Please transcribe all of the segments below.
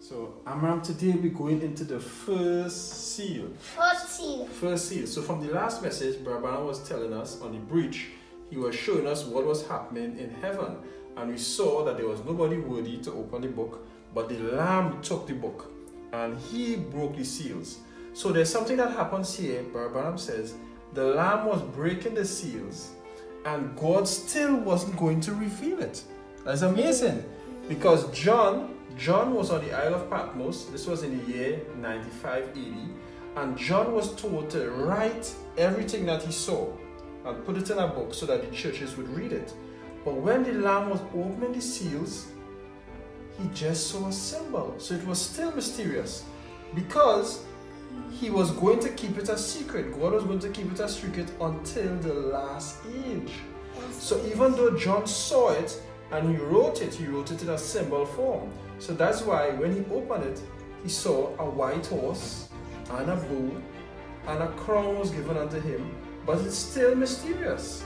So, Amram, today we're going into the first seal. First seal. So, from the last message, Brabana was telling us on the bridge, he was showing us what was happening in heaven. And we saw that there was nobody worthy to open the book, but the Lamb took the book and he broke the seals. So, there's something that happens here. Brabana says the Lamb was breaking the seals and God still wasn't going to reveal it. That's amazing. Because John was on the Isle of Patmos. This was in the year 95 AD. And John was told to write everything that he saw and put it in a book so that the churches would read it. But when the Lamb was opening the seals, he just saw a symbol. So it was still mysterious because he was going to keep it a secret. God was going to keep it a secret until the last age. So even though John saw it and he wrote it in a symbol form. So that's why when he opened it, he saw a white horse and a bow and a crown was given unto him, but it's still mysterious.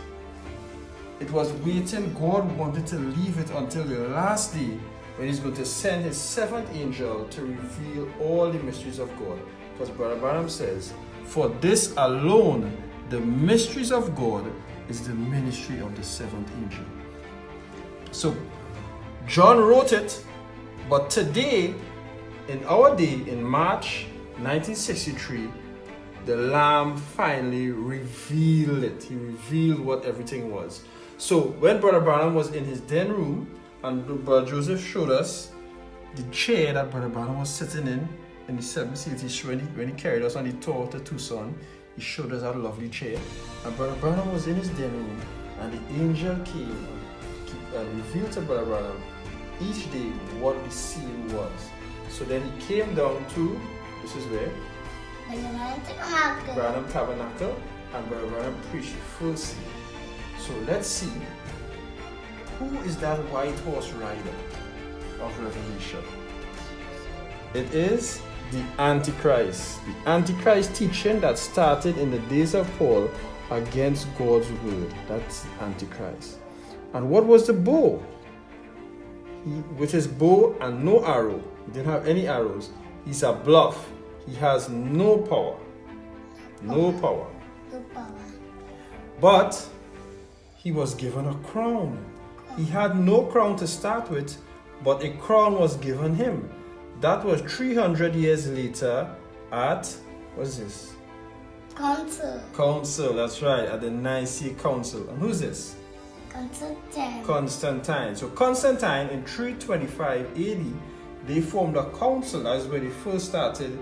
It was waiting. God wanted to leave it until the last day when he's going to send his seventh angel to reveal all the mysteries of God. Because Brother Branham says, for this alone, the mysteries of God is the ministry of the seventh angel. So, John wrote it, but today, in our day, in March 1963, the Lamb finally revealed it. He revealed what everything was. So, when Brother Branham was in his den room, and Brother Joseph showed us the chair that Brother Branham was sitting in the 7th seal, when he carried us on the tour to Tucson, he showed us that lovely chair. And Brother Branham was in his den room, and the angel came and revealed to Brother Branham each day what the seal was. So then he came down to, this is where? Branham Tabernacle, and Brother Branham preached the first seal. So let's see, who is that white horse rider of Revelation? It is the Antichrist. The Antichrist teaching that started in the days of Paul against God's word. That's the Antichrist. And what was the bow? With his bow and no arrow, he didn't have any arrows. He's a bluff. He has no power. No power. But he was given a crown. He had no crown to start with, but a crown was given him. That was 300 years later at, what is this? Council, that's right, at the Nicene Council. And who's this? Constantine. So Constantine in 325 AD, they formed a council. That's where they first started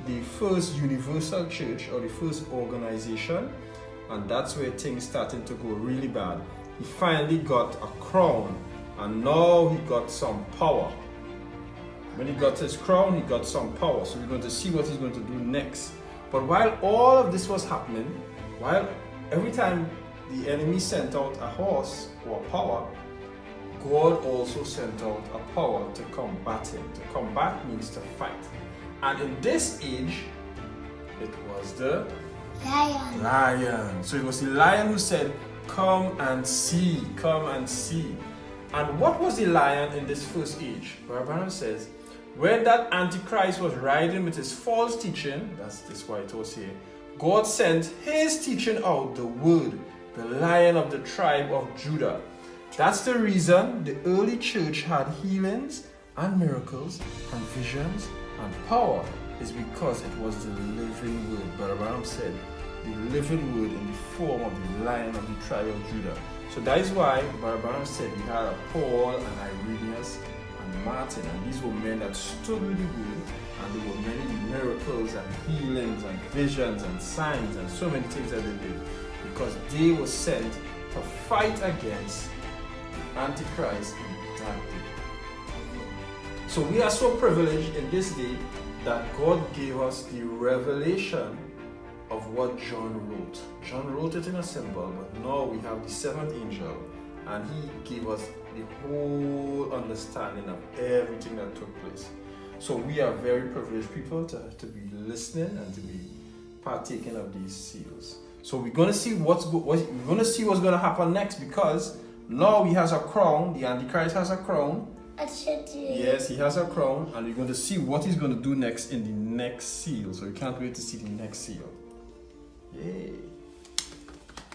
the first universal church, or the first organization. And that's where things started to go really bad. He finally got a crown, and now he got some power. When he got his crown, he got some power. So we're going to see what he's going to do next. But while all of this was happening, while every time the enemy sent out a horse or power, God also sent out a power to combat him. To combat means to fight. And in this age, it was the lion. So it was the lion who said, come and see, come and see. And what was the lion in this first age? Branham says, when that Antichrist was riding with his false teaching, that's this white horse here, God sent his teaching out, the word, the Lion of the tribe of Judah. That's the reason the early church had healings and miracles and visions and power, is because it was the living word. Brother Branham said, the living word in the form of the Lion of the tribe of Judah. So that is why Brother Branham said we had a Paul and Irenaeus and Martin, and these were men that stood with the word, and there were many miracles and healings and visions and signs and so many things that they did, because they were sent to fight against Antichrist in that day. So we are so privileged in this day that God gave us the revelation of what John wrote. John wrote it in a symbol, but now we have the seventh angel, and he gave us the whole understanding of everything that took place. So we are very privileged people to be listening and to be partaking of these seals. So we're going to see what's going to happen next, because now he has a crown. The Antichrist has a crown, Yes, he has a crown, and you're going to see what he's going to do next in the next seal. So you can't wait to see the next seal. Yay!